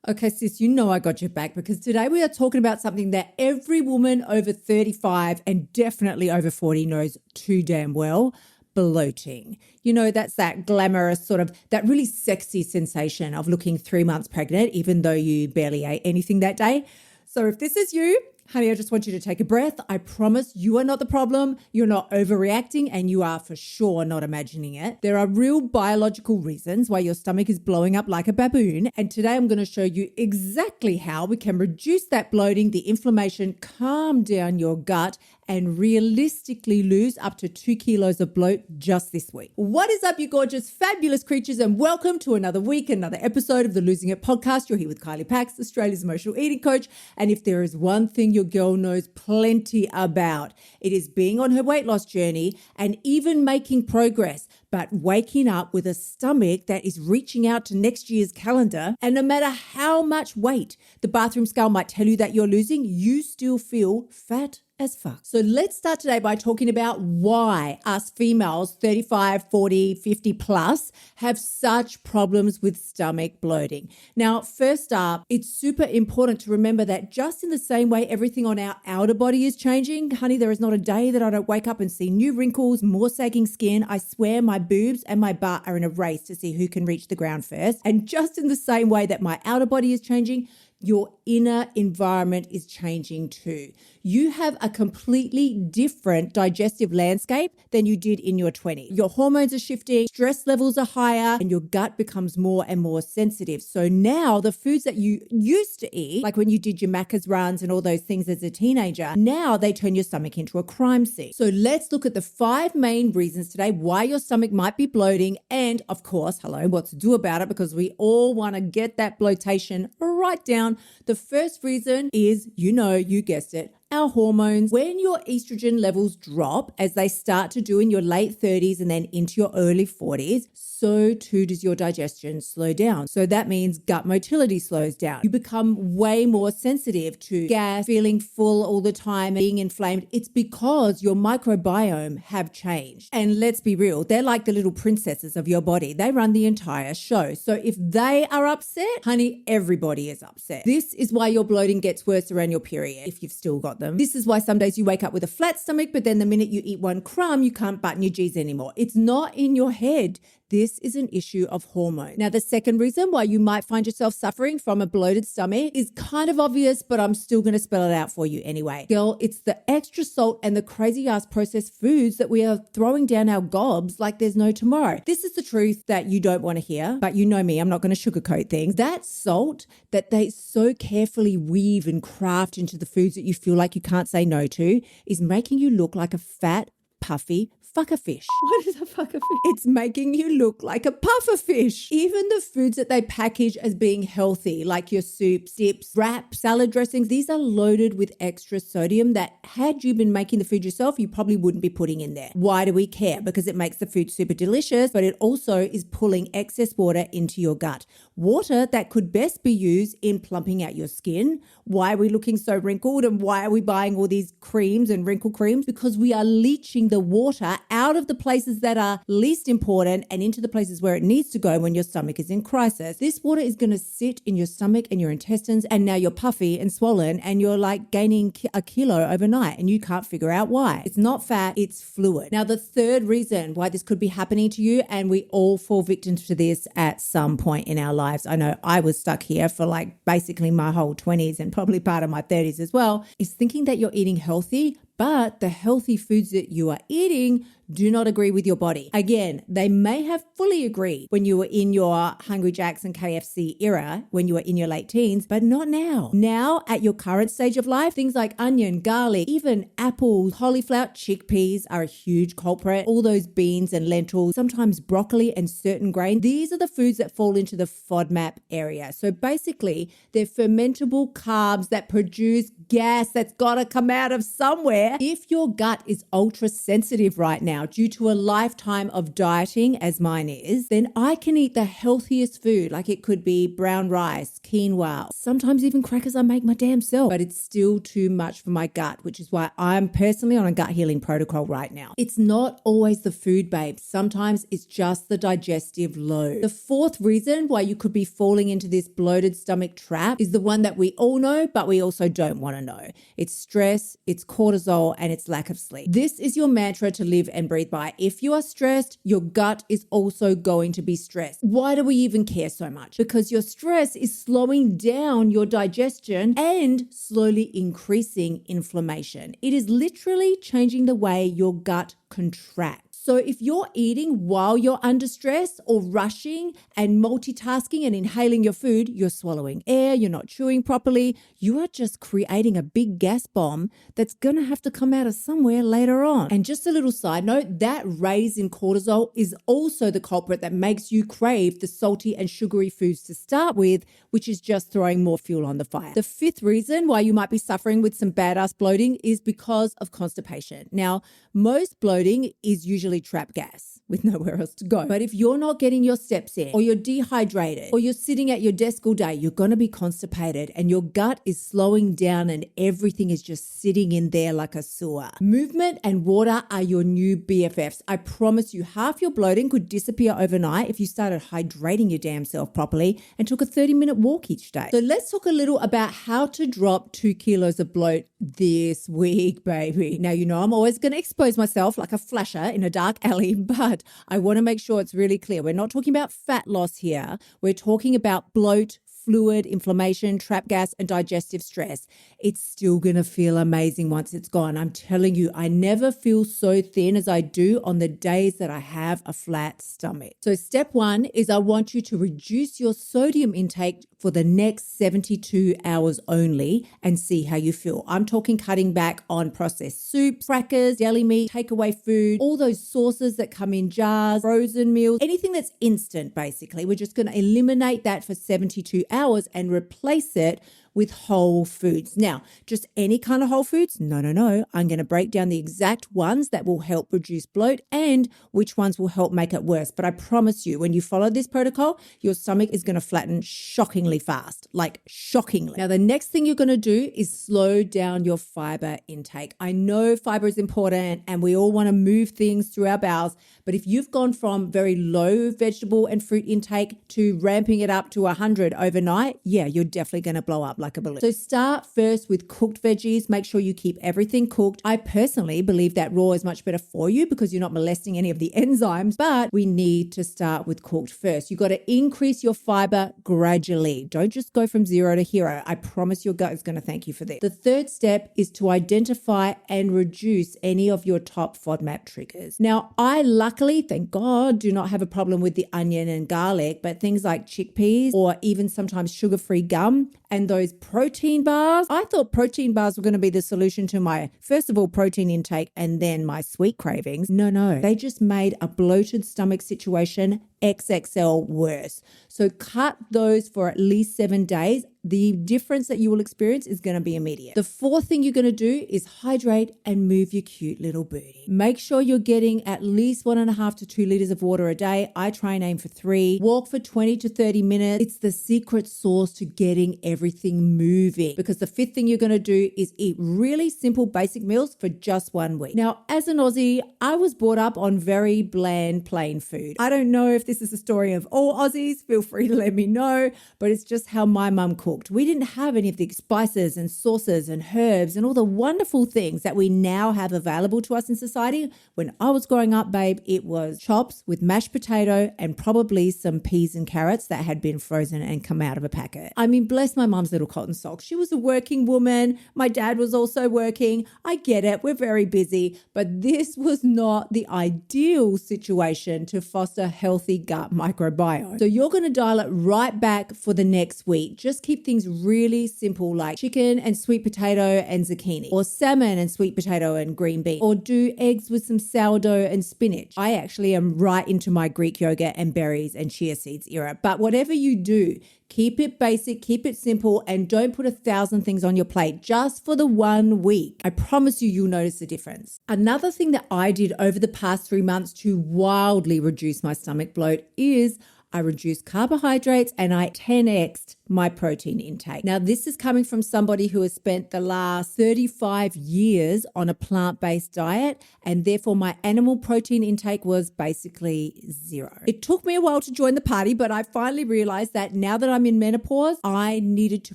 Okay, sis, you know I got your back because today we are talking about something that every woman over 35 and definitely over 40 knows too damn well, bloating. You know, that's that glamorous sort of, that really sexy sensation of looking 3 months pregnant, even though you barely ate anything that day. So if this is you, honey, I just want you to take a breath. I promise you are not the problem. You're not overreacting and you are for sure not imagining it. There are real biological reasons why your stomach is blowing up like a baboon. And today I'm going to show you exactly how we can reduce that bloating, the inflammation, calm down your gut, and realistically lose up to 2 kilos of bloat just this week. What is up, you gorgeous, fabulous creatures, and welcome to another week, another episode of the Losing It podcast. You're here with Kylie Pax, Australia's emotional eating coach. And if there is one thing your girl knows plenty about, it is being on her weight loss journey and even making progress, but waking up with a stomach that is reaching out to next year's calendar. And no matter how much weight the bathroom scale might tell you that you're losing, you still feel fat as fuck. So let's start today by talking about why us females 35, 40, 50 plus have such problems with stomach bloating. Now, first up, it's super important to remember that just in the same way everything on our outer body is changing, honey, there is not a day that I don't wake up and see new wrinkles, more sagging skin. I swear my boobs and my butt are in a race to see who can reach the ground first. And just in the same way that my outer body is changing, your inner environment is changing too. You have a completely different digestive landscape than you did in your 20s. Your hormones are shifting, stress levels are higher, and your gut becomes more and more sensitive. So now the foods that you used to eat, like when you did your Macca's runs and all those things as a teenager, now they turn your stomach into a crime scene. So let's look at the 5 main reasons today why your stomach might be bloating and, of course, what to do about it, because we all want to get that bloatation right down. The first reason is, you guessed it, our hormones. When your estrogen levels drop, as they start to do in your late 30s and then into your early 40s, so too does your digestion slow down. So that means gut motility slows down. You become way more sensitive to gas, feeling full all the time, being inflamed. It's because your microbiome have changed. And let's be real, they're like the little princesses of your body. They run the entire show. So if they are upset, honey, everybody is upset. This is why your bloating gets worse around your period, if you've still got them. This is why some days you wake up with a flat stomach, but then the minute you eat one crumb, you can't button your G's anymore. It's not in your head. This is an issue of hormone. Now, the second reason why you might find yourself suffering from a bloated stomach is kind of obvious, but I'm still going to spell it out for you anyway. Girl, it's the extra salt and the crazy ass processed foods that we are throwing down our gobs like there's no tomorrow. This is the truth that you don't want to hear, but you know me, I'm not going to sugarcoat things. That salt that they so carefully weave and craft into the foods that you feel like you can't say no to is making you look like a fat, puffy fucker fish. What is a fucker fish? It's making you look like a puffer fish. Even the foods that they package as being healthy, like your soups, dips, wraps, salad dressings, these are loaded with extra sodium that had you been making the food yourself, you probably wouldn't be putting in there. Why do we care? Because it makes the food super delicious, but it also is pulling excess water into your gut. Water that could best be used in plumping out your skin. Why are we looking so wrinkled and why are we buying all these creams and wrinkle creams? Because we are leaching the water out of the places that are least important and into the places where it needs to go when your stomach is in crisis. This water is going to sit in your stomach and your intestines, and now you're puffy and swollen and you're like gaining a kilo overnight and you can't figure out why. It's not fat, it's fluid. Now, the third reason why this could be happening to you, and we all fall victim to this at some point in our lives. I know I was stuck here for like basically my whole 20s and probably part of my 30s as well, is thinking that you're eating healthy, but the healthy foods that you are eating do not agree with your body. Again, they may have fully agreed when you were in your Hungry Jacks and KFC era, when you were in your late teens, but not now. Now, at your current stage of life, things like onion, garlic, even apples, cauliflower, chickpeas are a huge culprit. All those beans and lentils, sometimes broccoli and certain grains. These are the foods that fall into the FODMAP area. So basically, they're fermentable carbs that produce gas that's got to come out of somewhere. somewhere. If your gut is ultra sensitive right now due to a lifetime of dieting, as mine is, then I can eat the healthiest food. Like it could be brown rice, quinoa, sometimes even crackers I make my damn self, but it's still too much for my gut, which is why I'm personally on a gut healing protocol right now. It's not always the food, babe. Sometimes it's just the digestive load. The fourth reason why you could be falling into this bloated stomach trap is the one that we all know, but we also don't want to know. It's stress, it's cortisol, and it's lack of sleep. This is your mantra to live and breathe by. If you are stressed, your gut is also going to be stressed. Why do we even care so much? Because your stress is slowing down your digestion and slowly increasing inflammation. It is literally changing the way your gut contracts. So if you're eating while you're under stress or rushing and multitasking and inhaling your food, you're swallowing air, you're not chewing properly, you are just creating a big gas bomb that's going to have to come out of somewhere later on. And just a little side note, that raise in cortisol is also the culprit that makes you crave the salty and sugary foods to start with, which is just throwing more fuel on the fire. The fifth reason why you might be suffering with some badass bloating is because of constipation. Now, most bloating is usually trapped gas with nowhere else to go. But if you're not getting your steps in, or you're dehydrated, or you're sitting at your desk all day, you're going to be constipated and your gut is slowing down and everything is just sitting in there like a sewer. Movement and water are your new BFFs. I promise you, half your bloating could disappear overnight if you started hydrating your damn self properly and took a 30-minute walk each day. So let's talk a little about how to drop 2 kilos of bloat this week, baby. Now, you know I'm always going to expose myself like a flasher in a dark alley, but I want to make sure it's really clear. We're not talking about fat loss here. We're talking about bloat, fluid, inflammation, trap gas, and digestive stress. It's still going to feel amazing once it's gone. I'm telling you, I never feel so thin as I do on the days that I have a flat stomach. So step one is I want you to reduce your sodium intake for the next 72 hours only and see how you feel. I'm talking cutting back on processed soups, crackers, deli meat, takeaway food, all those sauces that come in jars, frozen meals, anything that's instant basically. We're just going to eliminate that for 72 hours and replace it with whole foods. Now, just any kind of whole foods? No. I'm going to break down the exact ones that will help reduce bloat and which ones will help make it worse. But I promise you, when you follow this protocol, your stomach is going to flatten shockingly fast, like shockingly. Now, the next thing you're going to do is slow down your fiber intake. I know fiber is important and we all want to move things through our bowels, but if you've gone from very low vegetable and fruit intake to ramping it up to 100 overnight, yeah, you're definitely going to blow up like a balloon. So start first with cooked veggies. Make sure you keep everything cooked. I personally believe that raw is much better for you because you're not molesting any of the enzymes, but we need to start with cooked first. You got to increase your fiber gradually. Don't just go from 0 to hero. I promise your gut is going to thank you for this. The third step is to identify and reduce any of your top FODMAP triggers. Now, I luckily, thank God, do not have a problem with the onion and garlic, but things like chickpeas or even sometimes sugar-free gum and those protein bars. I thought protein bars were going to be the solution to my, first of all, protein intake and then my sweet cravings. No. They just made a bloated stomach situation XXL worse. So cut those for at least 7 days. The difference that you will experience is going to be immediate. The fourth thing you're going to do is hydrate and move your cute little booty. Make sure you're getting at least 1.5 to 2 liters of water a day. I try and aim for 3. Walk for 20 to 30 minutes. It's the secret sauce to getting everything moving, because the fifth thing you're going to do is eat really simple basic meals for just 1 week. Now, as an Aussie, I was brought up on very bland, plain food. I don't know if this is the story of all Aussies. Feel free to let me know, but it's just how my mum cooked. We didn't have any of the spices and sauces and herbs and all the wonderful things that we now have available to us in society. When I was growing up, babe, it was chops with mashed potato and probably some peas and carrots that had been frozen and come out of a packet. I mean, bless my mum's little cotton socks. She was a working woman. My dad was also working. I get it. We're very busy, but this was not the ideal situation to foster healthy gut microbiome. So you're going to dial it right back for the next week. Just keep things really simple, like chicken and sweet potato and zucchini, or salmon and sweet potato and green bean, or do eggs with some sourdough and spinach. I actually am right into my Greek yogurt and berries and chia seeds era, but whatever you do, Keep it basic, keep it simple, and don't put 1,000 things on your plate just for the 1 week. I promise you'll notice the difference. Another thing that I did over the past 3 months to wildly reduce my stomach bloat is I reduced carbohydrates and I 10x'd my protein intake. Now, this is coming from somebody who has spent the last 35 years on a plant-based diet, and therefore my animal protein intake was basically zero. It took me a while to join the party, but I finally realized that now that I'm in menopause, I needed to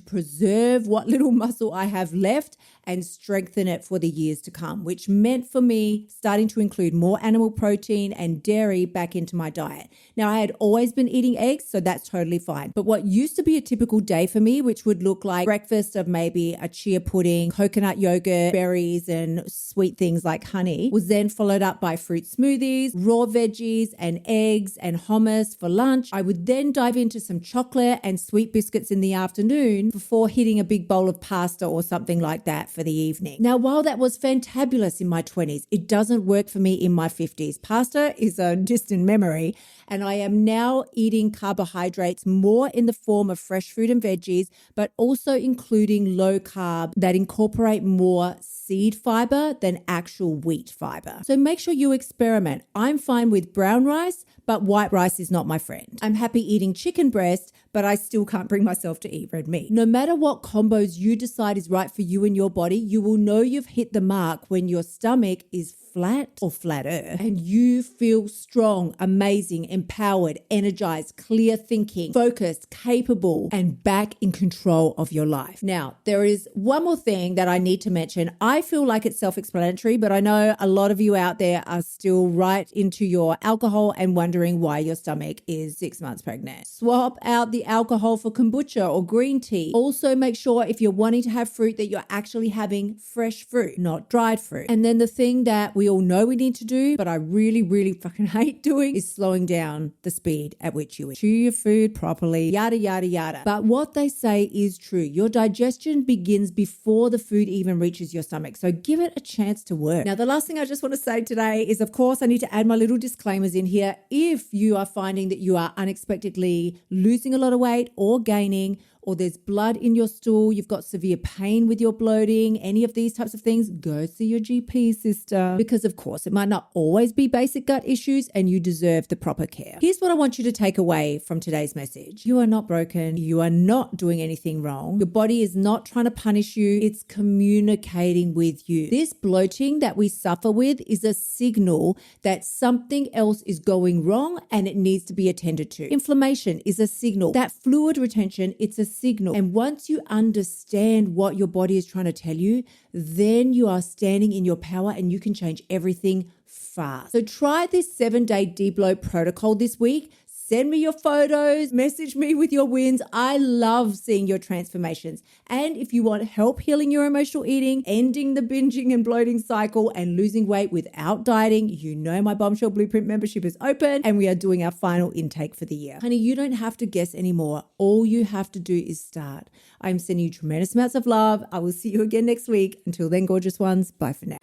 preserve what little muscle I have left and strengthen it for the years to come, which meant for me starting to include more animal protein and dairy back into my diet. Now, I had always been eating eggs, so that's totally fine. But what used to be a typical day for me, which would look like breakfast of maybe a chia pudding, coconut yogurt, berries, and sweet things like honey, was then followed up by fruit smoothies, raw veggies, and eggs and hummus for lunch. I would then dive into some chocolate and sweet biscuits in the afternoon before hitting a big bowl of pasta or something like that for the evening. Now, while that was fantabulous in my 20s, it doesn't work for me in my 50s. Pasta is a distant memory, and I am now eating carbohydrates more in the form of fresh fruit and veggies, but also including low carb that incorporate more seed fiber than actual wheat fiber. So make sure you experiment. I'm fine with brown rice, but white rice is not my friend. I'm happy eating chicken breast, but I still can't bring myself to eat red meat. No matter what combos you decide is right for you and your body, you will know you've hit the mark when your stomach is flat or flatter and you feel strong, amazing, empowered, energized, clear thinking, focused, capable, and back in control of your life. Now, there is one more thing that I need to mention. I feel like it's self-explanatory, but I know a lot of you out there are still right into your alcohol and wondering why your stomach is 6 months pregnant. Swap out the alcohol for kombucha or green tea. Also, make sure if you're wanting to have fruit that you're actually having fresh fruit, not dried fruit. And then the thing that we all know we need to do, but I really, really fucking hate doing, is slowing down the speed at which you eat. Chew your food properly, yada, yada, yada. But what they say is true. Your digestion begins before the food even reaches your stomach. So give it a chance to work. Now, the last thing I just want to say today is, of course, I need to add my little disclaimers in here. If you are finding that you are unexpectedly losing a lot of weight or gaining, or there's blood in your stool, you've got severe pain with your bloating, any of these types of things, go see your GP, sister. Because of course, it might not always be basic gut issues and you deserve the proper care. Here's what I want you to take away from today's message. You are not broken. You are not doing anything wrong. Your body is not trying to punish you. It's communicating with you. This bloating that we suffer with is a signal that something else is going wrong and it needs to be attended to. Inflammation is a signal. That fluid retention, it's a signal. And once you understand what your body is trying to tell you, then you are standing in your power and you can change everything fast. So try this 7-day Debloat Protocol this week. Send me your photos, message me with your wins. I love seeing your transformations. And if you want help healing your emotional eating, ending the binging and bloating cycle, and losing weight without dieting, you know my Bombshell Blueprint membership is open and we are doing our final intake for the year. Honey, you don't have to guess anymore. All you have to do is start. I'm sending you tremendous amounts of love. I will see you again next week. Until then, gorgeous ones, bye for now.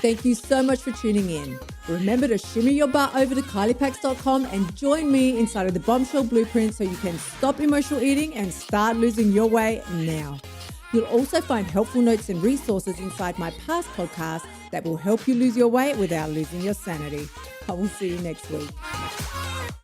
Thank you so much for tuning in. Remember to shimmy your butt over to KyliePax.com and join me inside of the Bombshell Blueprint so you can stop emotional eating and start losing your weight now. You'll also find helpful notes and resources inside my past podcasts that will help you lose your weight without losing your sanity. I will see you next week.